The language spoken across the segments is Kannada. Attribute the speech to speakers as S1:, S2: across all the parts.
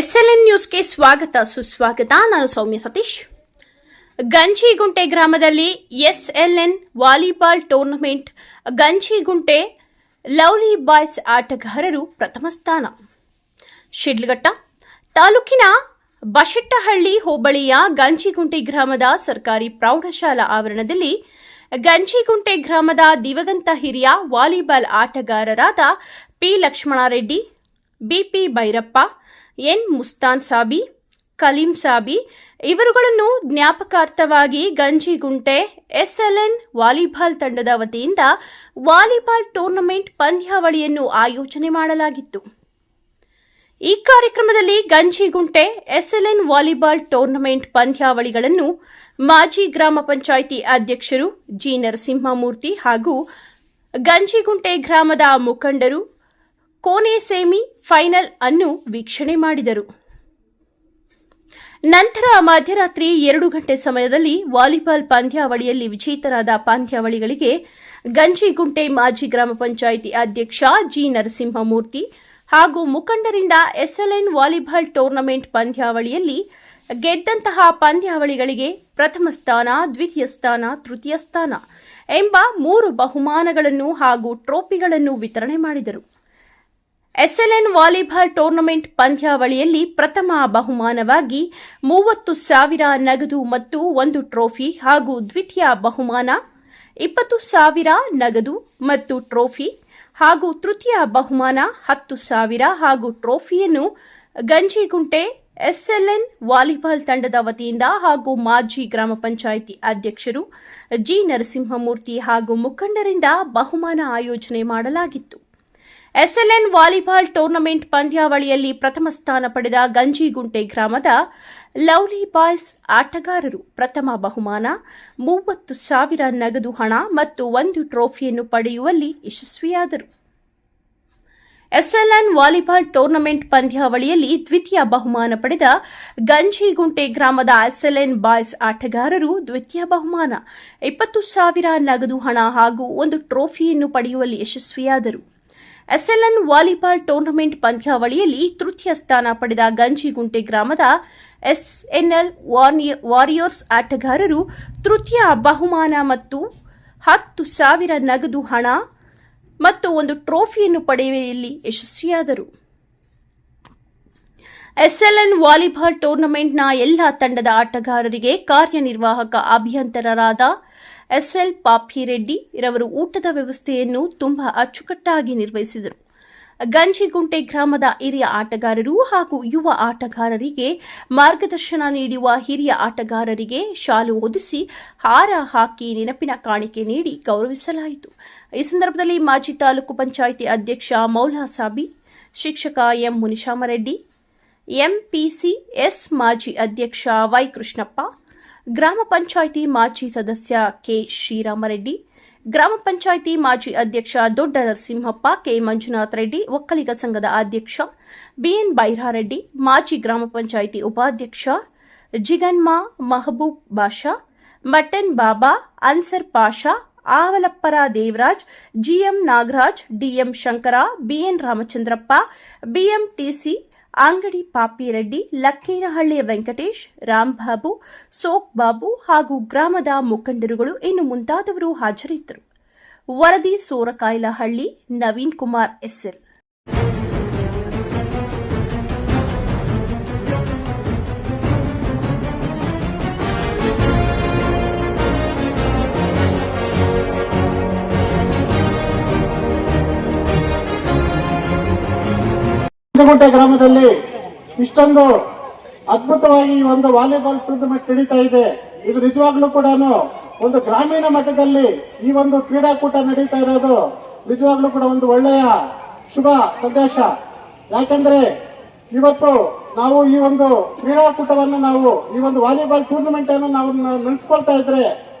S1: ಎಸ್ಎಲ್ಎನ್ ನ್ಯೂಸ್ಗೆ ಸ್ವಾಗತ ಸುಸ್ವಾಗತ. ನಾನು ಸೌಮ್ಯ ಸತೀಶ್. ಗಂಜಿಗುಂಟೆ ಗ್ರಾಮದಲ್ಲಿ SLN volleyball tournament. Ganjigunte lovely boys ಆಟಗಾರರು ಪ್ರಥಮ ಸ್ಥಾನ. ಶಿಡ್ಲಘಟ್ಟ ತಾಲೂಕಿನ ಬಶೆಟ್ಟಹಳ್ಳಿ ಹೋಬಳಿಯ ಗಂಜಿಗುಂಟೆ ಗ್ರಾಮದ ಸರ್ಕಾರಿ ಪ್ರೌಢಶಾಲಾ ಆವರಣದಲ್ಲಿ ಗಂಜಿಗುಂಟೆ ಗ್ರಾಮದ ದಿವಂಗತ ಹಿರಿಯ ವಾಲಿಬಾಲ್ ಆಟಗಾರರಾದ P Lakshmanareddy, BP Bhairappa, N Mustan Sabi, Kaleem Sabi ಇವರುಗಳನ್ನು ಜ್ಞಾಪಕಾರ್ಥವಾಗಿ ಗಂಜಿಗುಂಟೆ ಎಸ್ಎಲ್ಎನ್ ವಾಲಿಬಾಲ್ ತಂಡದ ವತಿಯಿಂದ ವಾಲಿಬಾಲ್ ಟೂರ್ನಮೆಂಟ್ ಪಂದ್ಯಾವಳಿಯನ್ನು ಆಯೋಜನೆ ಮಾಡಲಾಗಿತ್ತು. ಈ ಕಾರ್ಯಕ್ರಮದಲ್ಲಿ ಗಂಜಿಗುಂಟೆ ಎಸ್ಎಲ್ಎನ್ ವಾಲಿಬಾಲ್ ಟೂರ್ನಮೆಂಟ್ ಪಂದ್ಯಾವಳಿಗಳನ್ನು ಮಾಜಿ ಗ್ರಾಮ ಪಂಚಾಯಿತಿ ಅಧ್ಯಕ್ಷರು ಜಿ ನರಸಿಂಹಮೂರ್ತಿ ಹಾಗೂ ಗಂಜಿಗುಂಟೆ ಗ್ರಾಮದ ಮುಖಂಡರು ಕೊನೆ ಸೆಮಿ ಫೈನಲ್ ಅನ್ನು ವೀಕ್ಷಣೆ ಮಾಡಿದರು. ನಂತರ ಮಧ್ಯರಾತ್ರಿ 2 ಗಂಟೆ ಸಮಯದಲ್ಲಿ ವಾಲಿಬಾಲ್ ಪಂದ್ಯಾವಳಿಯಲ್ಲಿ ವಿಜೇತರಾದ ಪಂದ್ಯಾವಳಿಗಳಿಗೆ ಗಂಜಿಗುಂಟೆ ಮಾಜಿ ಗ್ರಾಮ ಪಂಚಾಯಿತಿ ಅಧ್ಯಕ್ಷ ಜಿ ನರಸಿಂಹಮೂರ್ತಿ ಹಾಗೂ ಮುಖಂಡರಿಂದ ಎಸ್ಎಲ್ಎನ್ ವಾಲಿಬಾಲ್ ಟೂರ್ನಮೆಂಟ್ ಪಂದ್ಯಾವಳಿಯಲ್ಲಿ ಗೆದ್ದಂತಹ ಪಂದ್ಯಾವಳಿಗಳಿಗೆ ಪ್ರಥಮ ಸ್ಥಾನ, ದ್ವಿತೀಯ ಸ್ಥಾನ, ತೃತೀಯ ಸ್ಥಾನ ಎಂಬ 3 ಬಹುಮಾನಗಳನ್ನು ಹಾಗೂ ಟ್ರೋಫಿಗಳನ್ನು ವಿತರಣೆ ಮಾಡಿದರು. ಎಸ್ಎಲ್ಎನ್ ವಾಲಿಬಾಲ್ ಟೂರ್ನಮೆಂಟ್ ಪಂದ್ಯಾವಳಿಯಲ್ಲಿ ಪ್ರಥಮ ಬಹುಮಾನವಾಗಿ 30,000 ನಗದು ಮತ್ತು 1 ಟ್ರೋಫಿ ಹಾಗೂ ದ್ವಿತೀಯ ಬಹುಮಾನ 20,000 ನಗದು ಮತ್ತು ಟ್ರೋಫಿ ಹಾಗೂ ತೃತೀಯ ಬಹುಮಾನ 10,000 ಹಾಗೂ ಟ್ರೋಫಿಯನ್ನು ಗಂಜಿಗುಂಟೆ ಎಸ್ಎಲ್ಎನ್ ವಾಲಿಬಾಲ್ ತಂಡದ ವತಿಯಿಂದ ಹಾಗೂ ಮಾಜಿ ಗ್ರಾಮ ಪಂಚಾಯಿತಿ ಅಧ್ಯಕ್ಷರು ಜಿ ನರಸಿಂಹಮೂರ್ತಿ ಹಾಗೂ ಮುಖಂಡರಿಂದ ಬಹುಮಾನ ಆಯೋಜನೆ ಮಾಡಲಾಗಿತ್ತು. ಎಸ್ಎಲ್ಎನ್ ವಾಲಿಬಾಲ್ ಟೂರ್ನಮೆಂಟ್ ಪಂದ್ಯಾವಳಿಯಲ್ಲಿ ಪ್ರಥಮ ಸ್ಥಾನ ಪಡೆದ ಗಂಜಿಗುಂಟೆ ಗ್ರಾಮದ ಲವ್ಲಿ ಬಾಯ್ಸ್ ಆಟಗಾರರು ಪ್ರಥಮ ಬಹುಮಾನ 30,000 ನಗದು ಹಣ ಮತ್ತು 1 ಟ್ರೋಫಿಯನ್ನು ಪಡೆಯುವಲ್ಲಿ ಯಶಸ್ವಿಯಾದರು. ಎಸ್ಎಲ್ಎನ್ ವಾಲಿಬಾಲ್ ಟೂರ್ನಮೆಂಟ್ ಪಂದ್ಯಾವಳಿಯಲ್ಲಿ ದ್ವಿತೀಯ ಬಹುಮಾನ ಪಡೆದ ಗಂಜಿಗುಂಟೆ ಗ್ರಾಮದ ಎಸ್ಎಲ್ಎನ್ ಬಾಯ್ಸ್ ಆಟಗಾರರು ದ್ವಿತೀಯ ಬಹುಮಾನ 20,000 ನಗದು ಹಣ ಹಾಗೂ 1 ಟ್ರೋಫಿಯನ್ನು ಪಡೆಯುವಲ್ಲಿ ಯಶಸ್ವಿಯಾದರು. ಎಸ್ಎಲ್ಎನ್ ವಾಲಿಬಾಲ್ ಟೂರ್ನಮೆಂಟ್ ಪಂದ್ಯಾವಳಿಯಲ್ಲಿ ತೃತೀಯ ಸ್ಥಾನ ಪಡೆದ ಗಂಜಿಗುಂಟೆ ಗ್ರಾಮದ ಎಸ್ಎನ್ಎಲ್ ವಾರಿಯರ್ಸ್ ಆಟಗಾರರು ತೃತೀಯ ಬಹುಮಾನ ಮತ್ತು 10,000 ನಗದು ಹಣ ಮತ್ತು 1 ಟ್ರೋಫಿಯನ್ನು ಪಡೆಯುವಲ್ಲಿ ಯಶಸ್ವಿಯಾದರು. ಎಸ್ಎಲ್ಎನ್ ವಾಲಿಬಾಲ್ ಟೂರ್ನಮೆಂಟ್ನ ಎಲ್ಲ ತಂಡದ ಆಟಗಾರರಿಗೆ ಕಾರ್ಯನಿರ್ವಾಹಕ ಅಭಿಯಂತರರಾದ ಎಸ್ಎಲ್ ಪಾಪಿರೆಡ್ಡಿ ರವರು ಊಟದ ವ್ಯವಸ್ಥೆಯನ್ನು ತುಂಬಾ ಅಚ್ಚುಕಟ್ಟಾಗಿ ನಿರ್ವಹಿಸಿದರು. ಗಂಜಿಗುಂಟೆ ಗ್ರಾಮದ ಹಿರಿಯ ಆಟಗಾರರು ಹಾಗೂ ಯುವ ಆಟಗಾರರಿಗೆ ಮಾರ್ಗದರ್ಶನ ನೀಡುವ ಹಿರಿಯ ಆಟಗಾರರಿಗೆ ಶಾಲು ಹೊದಿಸಿ ಹಾರ ಹಾಕಿ ನೆನಪಿನ ಕಾಣಿಕೆ ನೀಡಿ ಗೌರವಿಸಲಾಯಿತು. ಈ ಸಂದರ್ಭದಲ್ಲಿ ಮಾಜಿ ತಾಲೂಕು ಪಂಚಾಯಿತಿ ಅಧ್ಯಕ್ಷ ಮೌಲಾ ಸಾಬಿ, ಶಿಕ್ಷಕ ಎಂ ಮುನಿಶಾಮರೆಡ್ಡಿ, ಎಂಪಿಸಿಎಸ್ ಮಾಜಿ ಅಧ್ಯಕ್ಷ ವೈ ಕೃಷ್ಣಪ್ಪ, ಗ್ರಾಮ ಪಂಚಾಯಿತಿ ಮಾಜಿ ಸದಸ್ಯ ಕೆ ಶ್ರೀರಾಮರೆಡ್ಡಿ, ಗ್ರಾಮ ಪಂಚಾಯಿತಿ ಮಾಜಿ ಅಧ್ಯಕ್ಷ ದೊಡ್ಡ ನರಸಿಂಹಪ್ಪ, ಕೆ ಮಂಜುನಾಥ್ ರೆಡ್ಡಿ, ಒಕ್ಕಲಿಗ ಸಂಘದ ಅಧ್ಯಕ್ಷ ಬಿಎನ್ ಬೈರಾರೆಡ್ಡಿ, ಮಾಜಿ ಗ್ರಾಮ ಪಂಚಾಯಿತಿ ಉಪಾಧ್ಯಕ್ಷ ಜಿಗನ್ಮಾ ಮಹಬೂಬ್ ಬಾಷಾ, ಮಟನ್ ಬಾಬಾ, ಅನ್ಸರ್ ಪಾಷಾ, ಆವಲಪ್ಪರ Devaraj, GM Nagaraj, DM Shankara, BN Ramachandrappa, BMTC ಅಂಗಡಿ ಪಾಪಿರೆಡ್ಡಿ, ಲಕ್ಕೇನಹಳ್ಳಿಯ ವೆಂಕಟೇಶ್, ರಾಂಬಾಬು, ಸೋಕ್ ಬಾಬು ಹಾಗೂ ಗ್ರಾಮದ ಮುಖಂಡರುಗಳು ಇನ್ನು ಮುಂತಾದವರು ಹಾಜರಿದ್ದರು. ವರದಿ ಸೋರಕಾಯಲಹಳ್ಳಿ, ನವೀನ್ ಕುಮಾರ್ ಎಸ್ಎಲ್.
S2: ಗಂಜಿಗುಂಟೆ ಗ್ರಾಮದಲ್ಲಿ ಇಷ್ಟೊಂದು ಅದ್ಭುತವಾಗಿ ಒಂದು ವಾಲಿಬಾಲ್ ಟೂರ್ನಮೆಂಟ್ ನಡೀತಾ ಇದೆ. ಇದು ನಿಜವಾಗ್ಲೂ ಕೂಡ ಒಂದು ಗ್ರಾಮೀಣ ಮಟ್ಟದಲ್ಲಿ ಈ ಒಂದು ಕ್ರೀಡಾಕೂಟ ನಡೀತಾ ಇರೋದು ನಿಜವಾಗ್ಲೂ ಕೂಡ ಒಂದು ಒಳ್ಳೆಯ ಶುಭ ಸಂದೇಶ. ಯಾಕಂದ್ರೆ ಇವತ್ತು ನಾವು ಈ ಒಂದು ಕ್ರೀಡಾಕೂಟವನ್ನು ನಾವು ಈ ಒಂದು ವಾಲಿಬಾಲ್ ಟೂರ್ನಮೆಂಟ್ ಅನ್ನು ನಾವು ನಡೆಸ್ಕೊಳ್ತಾ ಇದ್ರೆ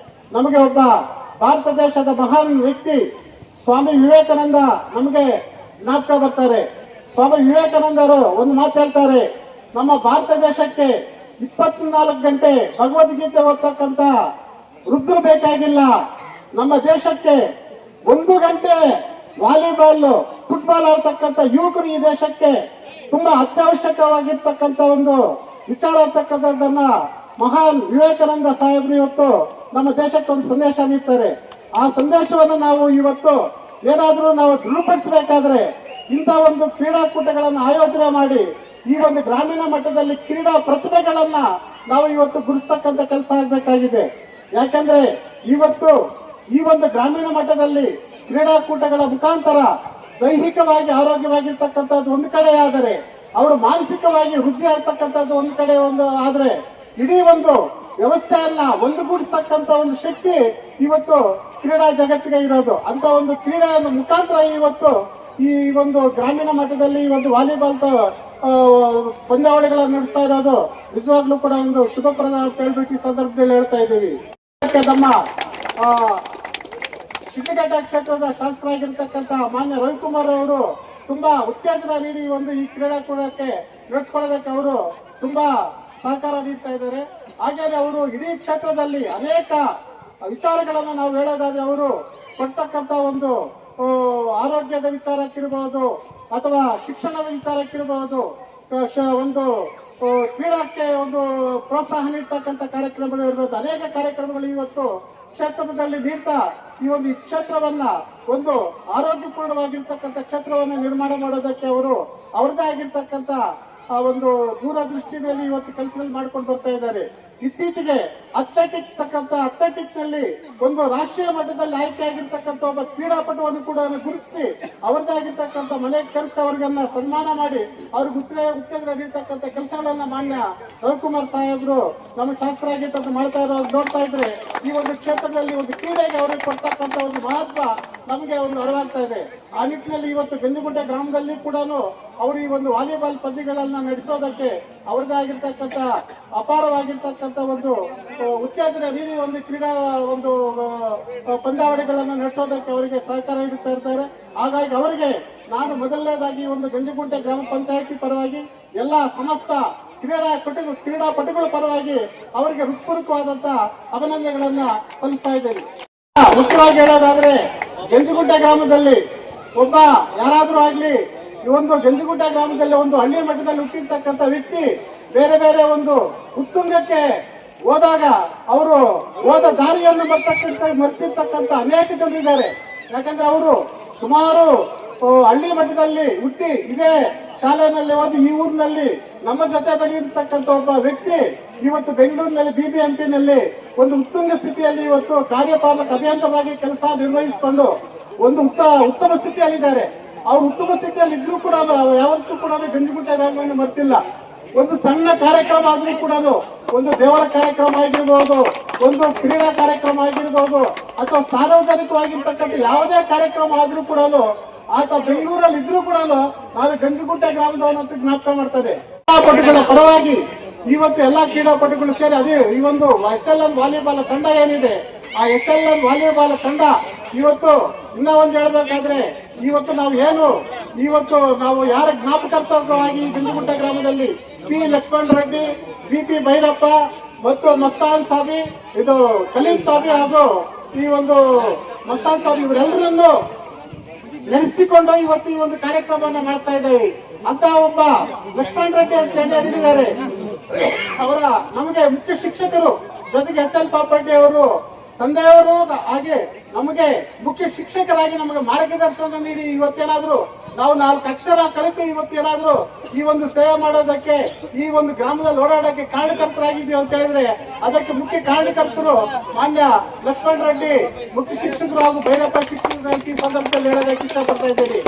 S2: ನಮಗೆ ಒಬ್ಬ ಭಾರತ ದೇಶದ ಮಹಾನ್ ವ್ಯಕ್ತಿ ಸ್ವಾಮಿ ವಿವೇಕಾನಂದ ನಮಗೆ ಜ್ಞಾಪಕ ಬರ್ತಾರೆ. ಸ್ವಾಮಿ ವಿವೇಕಾನಂದರು ಒಂದು ಮಾತು ಹೇಳ್ತಾರೆ, ನಮ್ಮ ಭಾರತ ದೇಶಕ್ಕೆ 24 ಗಂಟೆ ಭಗವದ್ಗೀತೆ ಓದ್ತಕ್ಕಂತ ವೃದ್ಧರು ಬೇಕಾಗಿಲ್ಲ, ನಮ್ಮ ದೇಶಕ್ಕೆ 1 ಗಂಟೆ ವಾಲಿಬಾಲ್ ಫುಟ್ಬಾಲ್ ಆಡ್ತಕ್ಕಂಥ ಯುವಕರು ಈ ದೇಶಕ್ಕೆ ತುಂಬಾ ಅತ್ಯವಶ್ಯಕವಾಗಿರ್ತಕ್ಕಂಥ ಒಂದು ವಿಚಾರ ಅಂತಕ್ಕಂಥದ್ದನ್ನ ಮಹಾನ್ ವಿವೇಕಾನಂದ ಸಾಹೇಬ್ರು ಇವತ್ತು ನಮ್ಮ ದೇಶಕ್ಕೆ ಒಂದು ಸಂದೇಶ ನೀಡ್ತಾರೆ. ಆ ಸಂದೇಶವನ್ನು ನಾವು ಇವತ್ತು ಏನಾದ್ರೂ ನಾವು ದೃಢಪಡಿಸಬೇಕಾದ್ರೆ ಇಂಥ ಒಂದು ಕ್ರೀಡಾಕೂಟಗಳನ್ನು ಆಯೋಜನೆ ಮಾಡಿ ಈ ಒಂದು ಗ್ರಾಮೀಣ ಮಟ್ಟದಲ್ಲಿ ಕ್ರೀಡಾ ಪ್ರತಿಭೆಗಳನ್ನ ನಾವು ಇವತ್ತು ಗುರುಸ್ತಕ್ಕಂಥ ಕೆಲಸ ಆಗಬೇಕಾಗಿದೆ. ಯಾಕಂದ್ರೆ ಇವತ್ತು ಈ ಒಂದು ಗ್ರಾಮೀಣ ಮಟ್ಟದಲ್ಲಿ ಕ್ರೀಡಾಕೂಟಗಳ ಮುಖಾಂತರ ದೈಹಿಕವಾಗಿ ಆರೋಗ್ಯವಾಗಿರ್ತಕ್ಕಂಥದ್ದು ಒಂದು ಕಡೆ ಆದರೆ ಅವರು ಮಾನಸಿಕವಾಗಿ ವೃದ್ಧಿ ಆಗ್ತಕ್ಕಂಥದ್ದು ಒಂದು ಕಡೆ ಆದ್ರೆ ಇಡೀ ಒಂದು ವ್ಯವಸ್ಥೆಯನ್ನ ಒಂದುಗೂಡಿಸ್ತಕ್ಕಂಥ ಒಂದು ಶಕ್ತಿ ಇವತ್ತು ಕ್ರೀಡಾ ಜಗತ್ತಿಗೆ ಇರೋದು. ಅಂತ ಒಂದು ಕ್ರೀಡೆಯ ಮುಖಾಂತರ ಇವತ್ತು ಈ ಒಂದು ಗ್ರಾಮೀಣ ಮಟ್ಟದಲ್ಲಿ ಈ ಒಂದು ವಾಲಿಬಾಲ್ ಪಂದ್ಯಾವಳಿಗಳನ್ನು ನಡೆಸ್ತಾ ಇರೋದು ನಿಜವಾಗ್ಲೂ ಕೂಡ ಒಂದು ಶುಭಪ್ರದ ಅಂತ ಹೇಳ್ಬಿಟ್ಟು ಈ ಸಂದರ್ಭದಲ್ಲಿ ಹೇಳ್ತಾ ಇದ್ದೀವಿ. ನಮ್ಮ ಶಿಡ್ಲಘಟ್ಟ ಕ್ಷೇತ್ರದ ಶಾಸಕರಾಗಿರ್ತಕ್ಕಂಥ ಮಾನ್ಯ ರವಿಕುಮಾರ್ ಅವರು ತುಂಬಾ ಉತ್ತೇಜನ ನೀಡಿ ಒಂದು ಈ ಕ್ರೀಡಾಕೂಟಕ್ಕೆ ನಡೆಸ್ಕೊಳ್ಳೋದಕ್ಕೆ ಅವರು ತುಂಬಾ ಸಹಕಾರ ನೀಡ್ತಾ ಇದ್ದಾರೆ. ಹಾಗೆಯೇ ಅವರು ಇಡೀ ಕ್ಷೇತ್ರದಲ್ಲಿ ಅನೇಕ ವಿಚಾರಗಳನ್ನು ನಾವು ಹೇಳೋದಾದ್ರೆ ಅವರು ಕೊಡ್ತಕ್ಕಂಥ ಒಂದು ಆರೋಗ್ಯದ ವಿಚಾರಕ್ಕಿರಬಹುದು ಅಥವಾ ಶಿಕ್ಷಣದ ವಿಚಾರಕ್ಕಿರಬಹುದು ಒಂದು ಕ್ರೀಡಾಕ್ಕೆ ಒಂದು ಪ್ರೋತ್ಸಾಹ ನೀಡ್ತಕ್ಕಂಥ ಕಾರ್ಯಕ್ರಮಗಳು ಇರಬಹುದು. ಅನೇಕ ಕಾರ್ಯಕ್ರಮಗಳು ಇವತ್ತು ಕ್ಷೇತ್ರದಲ್ಲಿ ನೀಡ್ತಾ ಈ ಒಂದು ಕ್ಷೇತ್ರವನ್ನ ಒಂದು ಆರೋಗ್ಯಪೂರ್ಣವಾಗಿರ್ತಕ್ಕಂಥ ಕ್ಷೇತ್ರವನ್ನ ನಿರ್ಮಾಣ ಮಾಡೋದಕ್ಕೆ ಅವರು ಅವ್ರದ್ದೇ ಆಗಿರ್ತಕ್ಕಂಥ ಆ ಒಂದು ದೂರದೃಷ್ಟಿಯಲ್ಲಿ ಇವತ್ತು ಕೆಲಸಗಳು ಮಾಡ್ಕೊಂಡು ಬರ್ತಾ ಇದ್ದಾರೆ. ಇತ್ತೀಚೆಗೆ ಅಥ್ಲೆಟಿಕ್ ನಲ್ಲಿ ಒಂದು ರಾಷ್ಟ್ರೀಯ ಮಟ್ಟದಲ್ಲಿ ಆಯ್ಕೆ ಆಗಿರ್ತಕ್ಕಂಥ ಒಬ್ಬ ಕ್ರೀಡಾಪಟುವನ್ನು ಕೂಡ ಗುರುತಿಸಿ ಅವ್ರದ್ದೇ ಆಗಿರ್ತಕ್ಕಂಥ ಮನೆಗೆ ಕರೆಸಿ ಅವ್ರಿಗನ್ನ ಸನ್ಮಾನ ಮಾಡಿ ಅವ್ರಿಗೆ ಉತ್ತೇಜನ ನೀಡ್ತಕ್ಕಂಥ ಕೆಲಸಗಳನ್ನ ಮಾನ್ಯ ರವಿಕುಮಾರ್ ಸಾಹೇಬ್ರು ನಮ್ಮ ಶಾಸಕರಾಗಿರ್ತಕ್ಕಂಥ ಮಾಡ್ತಾ ಇರೋದು ನೋಡ್ತಾ ಇದ್ರೆ ಈ ಒಂದು ಕ್ಷೇತ್ರದಲ್ಲಿ ಒಂದು ಕ್ರೀಡೆಗೆ ಅವರಿಗೆ ಕೊಡ್ತಕ್ಕಂಥ ಒಂದು ಮಹತ್ವ ನಮಗೆ ಒಂದು ಅರಿವಾಗ್ತಾ ಇದೆ. ಆ ನಿಟ್ಟಿನಲ್ಲಿ ಇವತ್ತು ಗಂಜಿಗುಂಟೆ ಗ್ರಾಮದಲ್ಲಿ ಕೂಡ ಅವರು ಈ ಒಂದು ವಾಲಿಬಾಲ್ ಪಂದ್ಯಗಳನ್ನ ನಡೆಸೋದಕ್ಕೆ ಅವ್ರದ್ದೇ ಆಗಿರ್ತಕ್ಕಂಥ ಅಪಾರವಾಗಿರ್ತಕ್ಕಂಥ ಒಂದು ಉತ್ತೇಜನ ನೀಡಿ ಒಂದು ಕ್ರೀಡಾ ಒಂದು ಪಂದ್ಯಾವಳಿಗಳನ್ನು ನಡೆಸೋದಕ್ಕೆ ಅವರಿಗೆ ಸಹಕಾರ ನೀಡುತ್ತಾ ಇರ್ತಾರೆ. ಹಾಗಾಗಿ ಅವರಿಗೆ ನಾನು ಮೊದಲನೇದಾಗಿ ಒಂದು ಗಂಜಿಗುಂಟೆ ಗ್ರಾಮ ಪಂಚಾಯತಿ ಪರವಾಗಿ ಎಲ್ಲ ಸಮಸ್ತ ಕ್ರೀಡಾಪಟುಗಳ ಪರವಾಗಿ ಅವರಿಗೆ ಹೃತ್ಪೂರ್ವಕವಾದಂತ ಅಭಿನಂದನೆಗಳನ್ನ ಸಲ್ಲಿಸ್ತಾ ಇದ್ದೇನೆ. ಮುಖ್ಯವಾಗಿ ಹೇಳೋದಾದ್ರೆ ಗಂಜಿಗುಂಟೆ ಗ್ರಾಮದಲ್ಲಿ ಒಬ್ಬ ಯಾರಾದ್ರೂ ಆಗ್ಲಿ ಈ ಒಂದು ಗಂಜಿಗುಂಟೆ ಗ್ರಾಮದಲ್ಲಿ ಒಂದು ಹಳ್ಳಿ ಮಟ್ಟದಲ್ಲಿ ಹುಟ್ಟಿರ್ತಕ್ಕಂಥ ವ್ಯಕ್ತಿ ಬೇರೆ ಬೇರೆ ಒಂದು ಉತ್ತುಂಗಕ್ಕೆ ಹೋದಾಗ ಅವರು ಹೋದ ದಾರಿಯನ್ನು ಮರ್ತಿರ್ತಕ್ಕಂಥ ಅನೇಕ ಜನರಿದ್ದಾರೆ. ಯಾಕಂದ್ರೆ ಅವರು ಸುಮಾರು ಹಳ್ಳಿ ಮಟ್ಟದಲ್ಲಿ ಹುಟ್ಟಿ ಇದೇ ಶಾಲೆಯಲ್ಲಿ ಓದಿ ಈ ಊರಿನಲ್ಲಿ ನಮ್ಮ ಜೊತೆ ಬೆಳೆಯಿರ್ತಕ್ಕಂಥ ಒಬ್ಬ ವ್ಯಕ್ತಿ ಇವತ್ತು ಬೆಂಗಳೂರಿನಲ್ಲಿ BBMP ಒಂದು ಉತ್ತುಂಗ ಸ್ಥಿತಿಯಲ್ಲಿ ಇವತ್ತು ಕಾರ್ಯಪಾಲಕ ಅಭಿಯಂತರಾಗಿ ಕೆಲಸ ನಿರ್ವಹಿಸಿಕೊಂಡು ಒಂದು ಉತ್ತಮ ಸ್ಥಿತಿಯಲ್ಲಿದ್ದಾರೆ. ಅವ್ರು ಉತ್ತಮ ಸ್ಥಿತಿಯಲ್ಲಿ ಇದ್ರೂ ಕೂಡ ಯಾವತ್ತೂ ಕೂಡ ಗಂಜಿಗುಂಟೆ ಗ್ರಾಮವನ್ನು ಮರ್ತಿಲ್ಲ. ಒಂದು ಸಣ್ಣ ಕಾರ್ಯಕ್ರಮ ಆದ್ರೂ ಕೂಡ ಒಂದು ದೇವರ ಕಾರ್ಯಕ್ರಮ ಆಗಿರ್ಬೋದು, ಒಂದು ಕ್ರೀಡಾ ಕಾರ್ಯಕ್ರಮ ಆಗಿರ್ಬೋದು ಅಥವಾ ಸಾರ್ವಜನಿಕವಾಗಿರ್ತಕ್ಕಂಥ ಯಾವುದೇ ಕಾರ್ಯಕ್ರಮ ಆದ್ರೂ ಕೂಡ ಆತ ಬೆಂಗಳೂರಲ್ಲಿ ಇದ್ರೂ ಕೂಡ ನಾನು ಗಂಜಿಗುಂಟೆ ಗ್ರಾಮದವನಂತ ಜ್ಞಾಪಕ ಮಾಡ್ತೇನೆ. ಕ್ರೀಡಾಪಟುಗಳ ಪರವಾಗಿ ಇವತ್ತು ಎಲ್ಲಾ ಕ್ರೀಡಾಪಟುಗಳು ಸೇರಿ ಅದೇ ಈ ಒಂದು SLN ವಾಲಿಬಾಲ್ ತಂಡ ಏನಿದೆ ಆ SLN ವಾಲಿಬಾಲ್ ತಂಡ ಇವತ್ತು ಇನ್ನ ಒಂದು ಹೇಳ್ಬೇಕಾದ್ರೆ ಇವತ್ತು ನಾವು ಯಾರ ಜ್ಞಾಪಕಾರ್ಥವಾಗಿ ಗಂಜಿಗುಂಟೆ ಗ್ರಾಮದಲ್ಲಿ P. ಲಕ್ಷ್ಮಣ ರೆಡ್ಡಿ, BP. ಭೈರಪ್ಪ ಮತ್ತು ಮಸ್ತಾನ್ ಸಾಬಿ ಇದು ಖಲೀಲ್ ಸಾಬಿ ಹಾಗೂ ಈ ಒಂದು ಮಸ್ತಾನ್ ಸಾಬಿ ಇವರೆಲ್ಲರನ್ನು ನೆಲೆಸಿಕೊಂಡು ಇವತ್ತು ಈ ಒಂದು ಕಾರ್ಯಕ್ರಮವನ್ನ ಮಾಡ್ತಾ ಇದ್ದೇವೆ. ಅಂತ ಒಬ್ಬ ಲಕ್ಷ್ಮಣ ರೆಡ್ಡಿ ಅಂತ ಹೇಳಿದ್ದಾರೆ. ಅವರ ನಮಗೆ ಮುಖ್ಯ ಶಿಕ್ಷಕರು ಜೊತೆಗೆ SL ಪಾಪಡ್ಡಿ ಅವರು ತಂದೆಯವರು ಹಾಗೆ ನಮಗೆ ಮುಖ್ಯ ಶಿಕ್ಷಕರಾಗಿ ನಮಗೆ ಮಾರ್ಗದರ್ಶನ ನೀಡಿ ಇವತ್ತೇನಾದ್ರು ನಾವು 4 ಅಕ್ಷರ ಕಲಿತು ಇವತ್ತೇನಾದ್ರು ಈ ಒಂದು ಸೇವೆ ಮಾಡೋದಕ್ಕೆ ಈ ಒಂದು ಗ್ರಾಮದಲ್ಲಿ ಓಡಾಡಕ್ಕೆ ಕಾರಣಕರ್ತರಾಗಿದ್ದೀವಿ ಅಂತ ಹೇಳಿದ್ರೆ ಅದಕ್ಕೆ ಮುಖ್ಯ ಕಾರಣಕರ್ತರು ಮಾನ್ಯ ಲಕ್ಷ್ಮಣ ರೆಡ್ಡಿ ಮುಖ್ಯ ಶಿಕ್ಷಕರು ಹಾಗೂ ಭೈರಪ್ಪ ಶಿಕ್ಷಕರು ಈ ಸಂದರ್ಭದಲ್ಲಿ ಹೇಳೋದಕ್ಕೆ ಇಷ್ಟಪಡ್ತಾ ಇದ್ದೇನೆ.